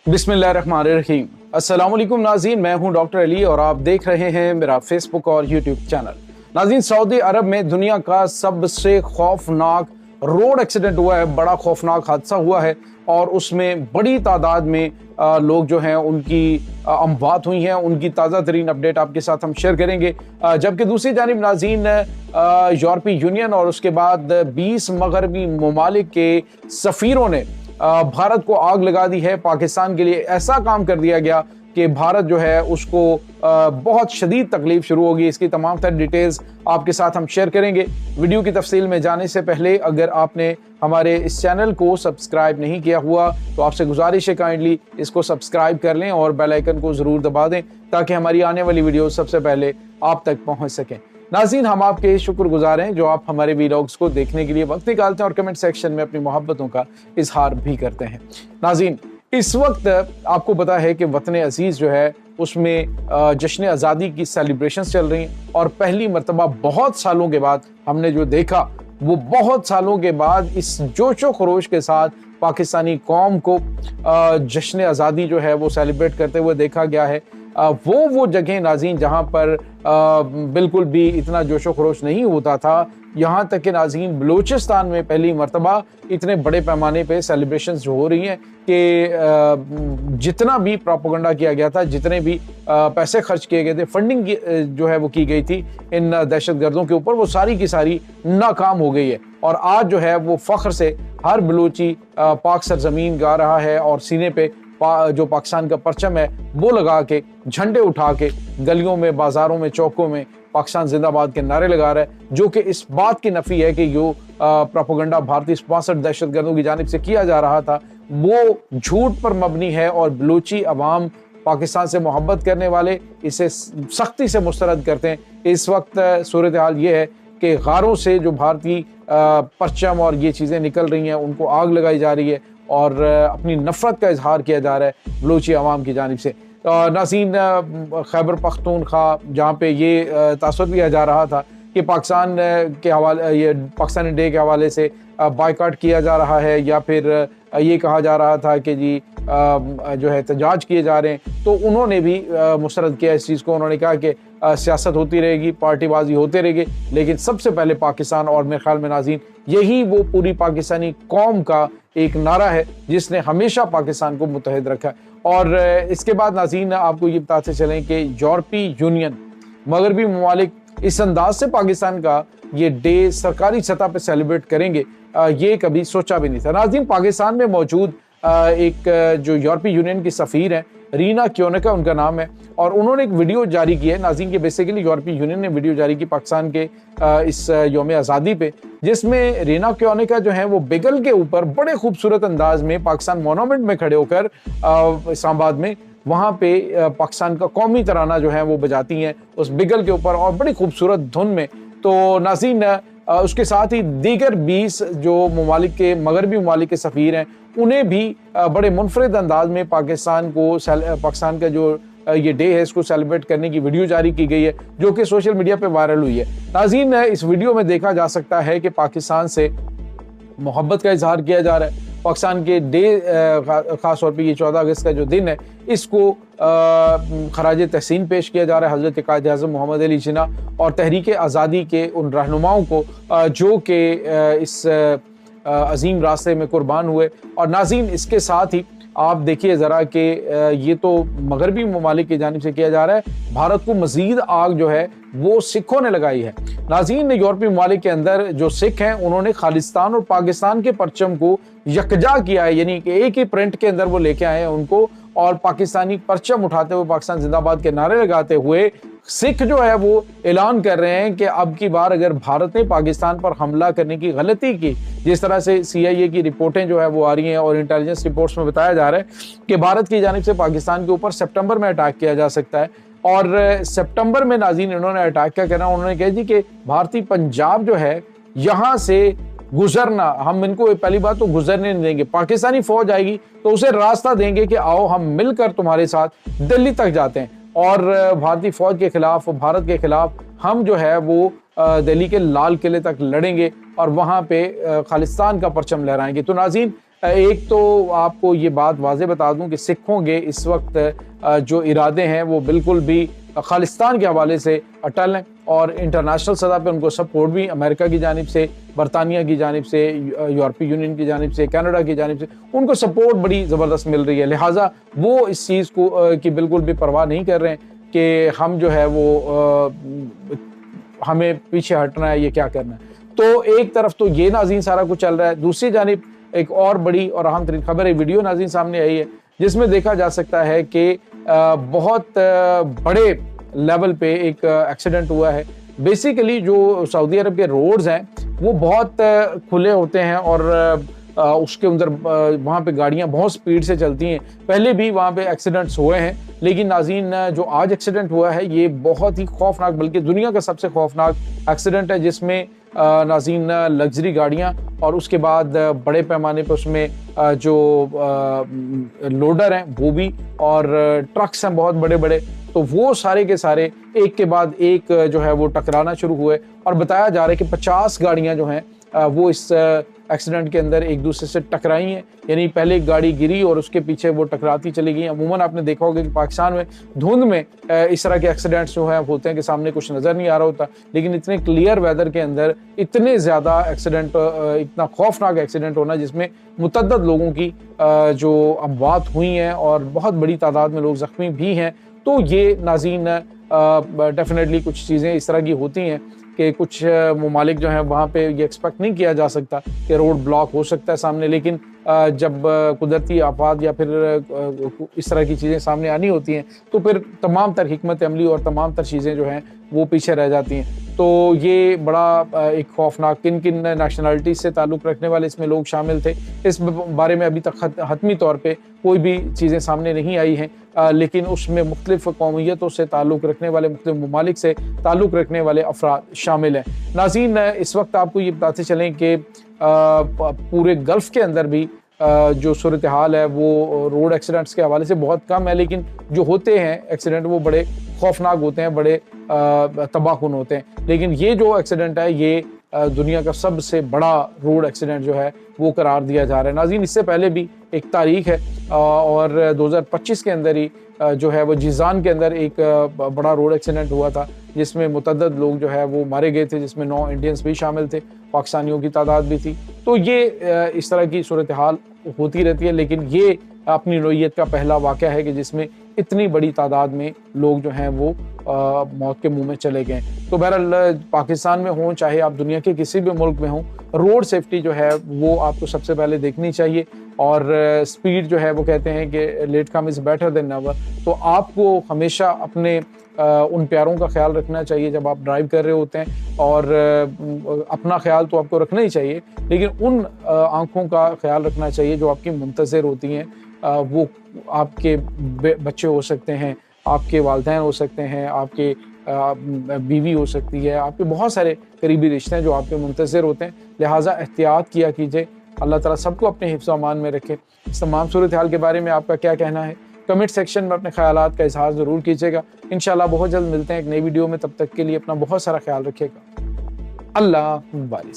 बिस्मिल्लाहिर्रहमानिर्रहीम। अस्सलाम वालेकुम नाज़रीन, मैं हूं डॉक्टर अली और आप देख रहे हैं मेरा फेसबुक और यूट्यूब चैनल। नाज़रीन, सऊदी अरब में दुनिया का सबसे खौफनाक रोड एक्सीडेंट हुआ है, बड़ा खौफनाक हादसा हुआ है और उसमें बड़ी तादाद में लोग जो हैं उनकी अमवात हुई हैं। उनकी ताज़ा तरीन अपडेट आपके साथ हम शेयर करेंगे। जबकि दूसरी जानिब नाज़रीन, यूरोपीय यूनियन और उसके बाद 20 मगरबी ममालिक के सफ़ीरों ने भारत को आग लगा दी है। पाकिस्तान के लिए ऐसा काम कर दिया गया कि भारत जो है उसको बहुत शदीद तकलीफ शुरू होगी। इसकी तमाम तर डिटेल्स आपके साथ हम शेयर करेंगे। वीडियो की तफसील में जाने से पहले अगर आपने हमारे इस चैनल को सब्सक्राइब नहीं किया हुआ तो आपसे गुजारिश है काइंडली इसको सब्सक्राइब कर लें और बेल आइकन को ज़रूर दबा दें ताकि हमारी आने वाली वीडियो सबसे पहले आप तक पहुँच सकें। नाज़रीन, हम आपके शुक्रगुजार हैं जो आप हमारे वीडियोस को देखने के लिए वक्त निकालते हैं और कमेंट सेक्शन में अपनी मोहब्बतों का इजहार भी करते हैं। नाज़रीन, इस वक्त आपको पता है कि वतन अजीज़ जो है उसमें जश्न आज़ादी की सेलिब्रेशंस चल रही हैं और पहली मरतबा बहुत सालों के बाद हमने जो देखा वो बहुत सालों के बाद इस जोशो खरोश के साथ पाकिस्तानी कौम को जश्न आज़ादी जो है वो सेलिब्रेट करते हुए देखा गया है। वो जगह नाज़रीन जहाँ पर बिल्कुल भी इतना जोशो खरोश नहीं होता था, यहाँ तक कि नाज़रीन बलूचिस्तान में पहली मरतबा इतने बड़े पैमाने पे सेलिब्रेशंस जो हो रही हैं कि जितना भी प्रोपेगेंडा किया गया था, जितने भी पैसे खर्च किए गए थे, फंडिंग जो है वो की गई थी इन दहशतगर्दों के ऊपर, वो सारी की सारी नाकाम हो गई है। और आज जो है वो फ़ख्र से हर बलूची पाक सरजमीन गा रहा है और सीने पे जो पाकिस्तान का परचम है वो लगा के, झंडे उठा के गलियों में, बाजारों में, चौकों में पाकिस्तान जिंदाबाद के नारे लगा रहा है, जो कि इस बात की नफी है कि जो प्रोपेगेंडा भारतीय स्पॉन्सर्ड दहशतगर्दों की जानिब से किया जा रहा था वो झूठ पर मबनी है और बलूची अवाम, पाकिस्तान से मोहब्बत करने वाले इसे सख्ती से मुस्तरद करते हैं। इस वक्त सूरत हाल ये है कि गारों से जो भारतीय परचम और ये चीज़ें निकल रही हैं उनको आग लगाई जा रही है और अपनी नफ़रत का इजहार किया जा रहा है बलूची अवाम की जानिब से। नाज़रीन, खैबर पख्तूनख्वा जहाँ पे ये तासुर किया जा रहा था कि पाकिस्तान के हवाले, ये पाकिस्तानी डे के हवाले से बायकॉट किया जा रहा है या फिर ये कहा जा रहा था कि जी जो है एहतजाज किए जा रहे हैं, तो उन्होंने भी मुस्तरद किया इस चीज़ को। उन्होंने कहा कि सियासत होती रहेगी, पार्टीबाजी होते रहेगी, लेकिन सबसे पहले पाकिस्तान। और मेरे ख्याल में नाज़रीन यही वो पूरी पाकिस्तानी कौम का एक नारा है जिसने हमेशा पाकिस्तान को मुत्तहिद रखा है। और इसके बाद नाज़रीन आपको ये बताते चलें कि यूरोपीय यूनियन, मगरबी ममालिक इस अंदाज से पाकिस्तान का ये डे सरकारी सतह पर सेलिब्रेट करेंगे ये कभी सोचा भी नहीं था। नाज़रीन, पाकिस्तान में मौजूद एक जो यूरोपीय यूनियन की सफ़ीर हैं, रीना क्योनिका उनका नाम है, और उन्होंने एक वीडियो जारी की है नाज़रीन के बेसिकली यूरोपीय यूनियन ने वीडियो जारी की पाकिस्तान के इस यौम आज़ादी पे, जिसमें रीना क्योनिका जो है वो बिगल के ऊपर बड़े खूबसूरत अंदाज में पाकिस्तान मोनूमेंट में खड़े होकर इस्लामाबाद में वहाँ पे पाकिस्तान का कौमी तराना जो है वो बजाती हैं उस बिगल के ऊपर और बड़ी खूबसूरत धुन में। तो नाज़रीन उसके साथ ही दीगर 20 जो ममालिक के, मगरबी ममालिक के सफ़ीर हैं, उन्हें भी बड़े मुनफरिद अंदाज में पाकिस्तान का जो ये डे है इसको सेलिब्रेट करने की वीडियो जारी की गई है जो कि सोशल मीडिया पे वायरल हुई है। नाज़रीन, इस वीडियो में देखा जा सकता है कि पाकिस्तान से मोहब्बत का इजहार किया जा रहा है। पाकिस्तान के डे ख़ास तौर पे ये 14 अगस्त का जो दिन है इसको खराज तहसीन पेश किया जा रहा है हज़रत कायद आज़म मोहम्मद अली जिन्ना और तहरीक आज़ादी के उन रहनुमाओं को जो कि इस अजीम रास्ते में कुर्बान हुए। और नाज़रीन, इसके साथ ही आप देखिए ज़रा कि ये तो मगरबी ममालिक की जानिब से किया जा रहा है, भारत को मज़ीद आग जो है वो सिखों ने लगाई है। नाज़रीन, यूरोपीय ममालिक के अंदर जो सिख हैं उन्होंने खालिस्तान और पाकिस्तान के परचम को यकजा किया है, यानी कि एक ही प्रिंट के अंदर वो लेके आए हैं उनको, और पाकिस्तानी परचम उठाते हुए, पाकिस्तान जिंदाबाद के नारे लगाते हुए सिख जो है वो ऐलान कर रहे हैं कि अब की बार अगर भारत ने पाकिस्तान पर हमला करने की गलती की, जिस तरह से CIA की रिपोर्टें जो है वो आ रही हैं और इंटेलिजेंस रिपोर्ट्स में बताया जा रहा है कि भारत की जानिब से पाकिस्तान के ऊपर सितंबर में अटैक किया जा सकता है। और सितंबर में नाज़रीन इन्होंने अटैक क्या करना, उन्होंने कहा जी कि भारतीय पंजाब जो है यहाँ से गुजरना, हम इनको पहली बात तो गुजरने नहीं देंगे, पाकिस्तानी फौज आएगी तो उसे रास्ता देंगे कि आओ हम मिलकर तुम्हारे साथ दिल्ली तक जाते हैं और भारतीय फौज के खिलाफ, भारत के खिलाफ हम जो है वो दिल्ली के लाल किले तक लड़ेंगे और वहाँ पे खालिस्तान का परचम लहराएंगे। तो नाज़रीन एक तो आपको ये बात वाज़े बता दूं कि सिखों के इस वक्त जो इरादे हैं वो बिल्कुल भी खालिस्तान के हवाले से अटल हैं और इंटरनेशनल सतह पे उनको सपोर्ट भी अमेरिका की जानिब से, बरतानिया की जानिब से, यूरोपीय यूनियन की जानिब से, कनाडा की जानिब से उनको सपोर्ट बड़ी ज़बरदस्त मिल रही है। लिहाजा वो इस चीज़ को की बिल्कुल भी परवाह नहीं कर रहे हैं कि हम जो है वो हमें पीछे हटना है, ये क्या करना है। तो एक तरफ तो ये नाज़रीन सारा कुछ चल रहा है, दूसरी जानिब एक और बड़ी और अहम तरीन खबर, एक वीडियो नाज़रीन सामने आई है जिसमें देखा जा सकता है कि बहुत बड़े लेवल पे एक एक्सीडेंट हुआ है। बेसिकली जो सऊदी अरब के रोड्स हैं वो बहुत खुले होते हैं और उसके अंदर वहाँ पे गाड़ियाँ बहुत स्पीड से चलती हैं। पहले भी वहाँ पे एक्सीडेंट्स हुए हैं, लेकिन नाज़रीन जो आज एक्सीडेंट हुआ है ये बहुत ही खौफनाक, बल्कि दुनिया का सबसे खौफनाक एक्सीडेंट है, जिसमें नाज़रीन लग्जरी गाड़ियाँ और उसके बाद बड़े पैमाने पर उसमें जो लोडर हैं वो भी, और ट्रक्स हैं बहुत बड़े बड़े, तो वो सारे के सारे एक के बाद एक जो है वो टकराना शुरू हुए और बताया जा रहा है कि 50 गाड़ियां जो हैं वो इस एक्सीडेंट के अंदर एक दूसरे से टकराई हैं। यानी पहले एक गाड़ी गिरी और उसके पीछे वो टकराती चली गई। अमूमन आपने देखा होगा कि पाकिस्तान में धुंध में इस तरह के एक्सीडेंट्स जो है होते हैं कि सामने कुछ नज़र नहीं आ रहा होता, लेकिन इतने क्लियर वेदर के अंदर इतने ज़्यादा एक्सीडेंट, इतना खौफनाक एक्सीडेंट होना जिसमें मुतअद्दिद लोगों की जो अमवात हुई हैं और बहुत बड़ी तादाद में लोग ज़ख्मी भी हैं। तो ये नाज़रीन डेफिनेटली कुछ चीज़ें इस तरह की होती हैं कि कुछ ममालिक जो हैं वहाँ पे ये एक्सपेक्ट नहीं किया जा सकता कि रोड ब्लॉक हो सकता है सामने, लेकिन जब कुदरती आफात या फिर इस तरह की चीज़ें सामने आनी होती हैं तो फिर तमाम तर हिकमत अमली और तमाम तर चीज़ें जो हैं वो पीछे रह जाती हैं। तो ये बड़ा एक खौफनाक, किन किन नेशनलिटी से ताल्लुक़ रखने वाले इसमें लोग शामिल थे इस बारे में अभी तक हतमी तौर पे कोई भी चीज़ें सामने नहीं आई हैं, लेकिन उसमें मुख्तलिफ़ कौमियतों से ताल्लुक़ रखने वाले, मुख्तलिफ़ ममालिक से ताल्लुक़ रखने वाले अफराद शामिल हैं। नाज़रीन, इस वक्त आपको ये बताते चलें कि पूरे गल्फ़ के अंदर भी जो सूरत हाल है वो रोड एक्सीडेंट्स के हवाले से बहुत कम है, लेकिन जो होते हैं एक्सीडेंट वो बड़े खौफनाक होते हैं, बड़े तबाहकुन होते हैं। लेकिन ये जो एक्सीडेंट है ये दुनिया का सबसे बड़ा रोड एक्सीडेंट जो है वो करार दिया जा रहा है। नाज़रीन, इससे पहले भी एक तारीख है और 2025 के अंदर ही जो है वो जीज़ान के अंदर एक बड़ा रोड एक्सीडेंट हुआ था जिसमें मुतअद्दिद लोग जो है वो मारे गए थे, जिसमें 9 इंडियंस भी शामिल थे, पाकिस्तानियों की तादाद भी थी। तो ये इस तरह की सूरत हाल होती रहती है, लेकिन ये अपनी नौइयत का पहला वाक़या है कि जिसमें इतनी बड़ी तादाद में लोग जो हैं वो मौत के मुंह में चले गए। तो बहरहाल पाकिस्तान में हों चाहे आप दुनिया के किसी भी मुल्क में हों, रोड सेफ्टी जो है वो आपको सबसे पहले देखनी चाहिए। और स्पीड जो है वो कहते हैं कि late come is better than never. तो आपको हमेशा अपने उन प्यारों का ख्याल रखना चाहिए जब आप ड्राइव कर रहे होते हैं, और अपना ख्याल तो आपको रखना ही चाहिए, लेकिन उन आँखों का ख्याल रखना चाहिए जो आपकी मुंतज़िर होती हैं। वो आपके बच्चे हो सकते हैं, आपके वालिदैन हो सकते हैं, आपके बीवी हो सकती है, आपके बहुत सारे करीबी रिश्ते हैं जो आपके मुंतज़िर होते हैं। लिहाजा एहतियात किया कीजिए। अल्लाह ताला सबको अपने हिफ्ज़ अमान में रखे। इस तमाम सूरत हाल के बारे में आपका क्या कहना है? कमेंट सेक्शन में अपने ख़यालात का इज़हार ज़रूर कीजिएगा। इंशाअल्लाह बहुत जल्द मिलते हैं एक नई वीडियो में। तब तक के लिए अपना बहुत सारा ख्याल रखिएगा। अल्लाह वालिस।